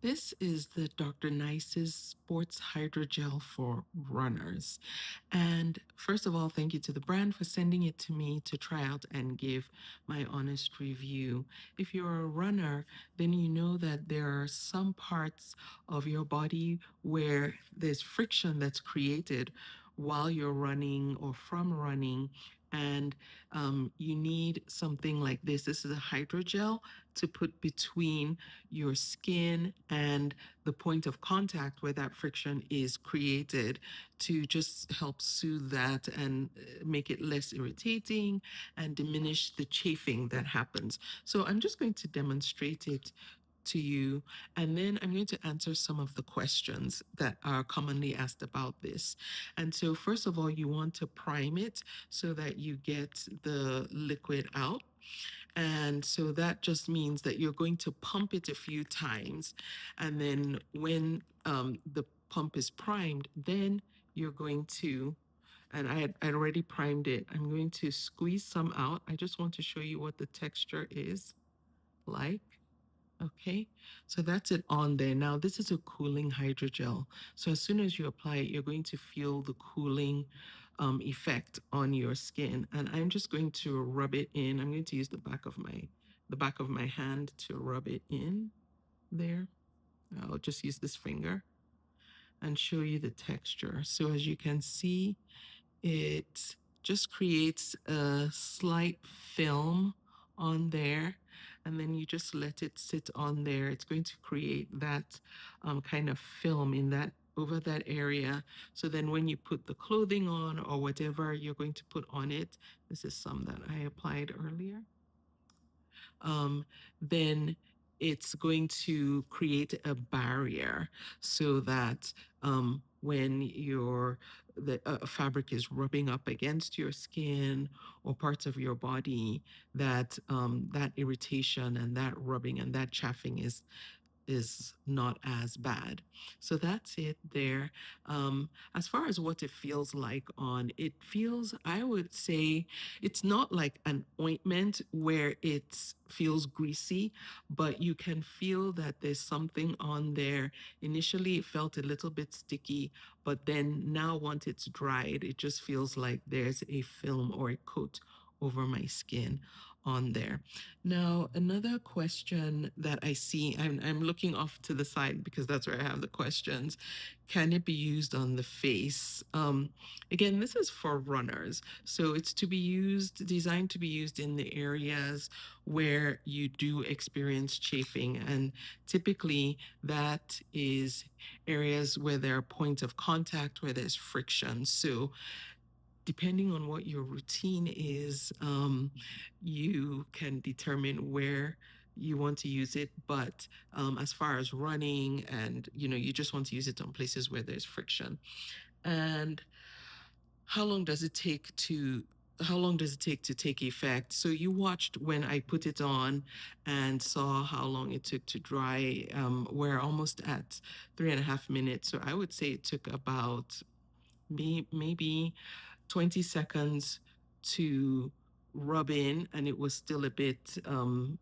This is the Dr. Nice's Sports Hydrogel for runners. And first of all, thank you to the brand for sending it to me to try out and give my honest review. If you're a runner, then you know that there are some parts of your body where there's friction that's created while you're running or from running. And you need something like this. This is a hydrogel to put between your skin and the point of contact where that friction is created to just help soothe that and make it less irritating and diminish the chafing that happens. So I'm just going to demonstrate it to you, and then I'm going to answer some of the questions that are commonly asked about this. And so, first of all, you want to prime it so that you get the liquid out. And so that just means that you're going to pump it a few times. And then when the pump is primed, then you're going to, and I'd already primed it, I'm going to squeeze some out. I just want to show you what the texture is like. Okay, so that's it on there. Now, this is a cooling hydrogel. So as soon as you apply it, you're going to feel the cooling effect on your skin. And I'm just going to rub it in. I'm going to use the back of my hand to rub it in there. I'll just use this finger and show you the texture. So as you can see, it just creates a slight film on there, and then you just let it sit on there. It's going to create that kind of film in that over that area. So then when you put the clothing on or whatever you're going to put on it, this is some that I applied earlier, um, then it's going to create a barrier so that when the fabric is rubbing up against your skin or parts of your body, that that irritation and that rubbing and that chafing is not as bad. So that's it there. As far as what it feels like on, it feels, I would say, it's not like an ointment where it feels greasy, but you can feel that there's something on there. Initially, it felt a little bit sticky, but then now once it's dried, it just feels like there's a film or a coat over my skin on there. Now, another question that I see, I'm looking off to the side because that's where I have the questions. Can it be used on the face? Again, this is for runners. So it's to be used, designed to be used in the areas where you do experience chafing. And typically that is areas where there are points of contact, where there's friction. So depending on what your routine is, you can determine where you want to use it. But as far as running and, you just want to use it on places where there's friction. And how long does it take to how long does it take to take effect? So you watched when I put it on and saw how long it took to dry. We're almost at 3.5 minutes. So I would say it took about maybe 20 seconds to rub in, and it was still a bit um,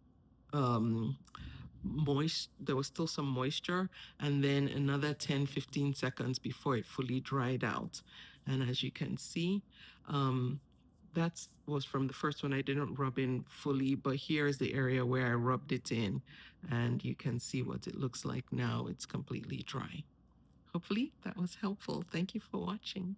moist. There was still some moisture, and then another 10, 15 seconds before it fully dried out. And as you can see, that was from the first one. I didn't rub in fully, but here's the area where I rubbed it in, and you can see what it looks like now. It's completely dry. Hopefully that was helpful. Thank you for watching.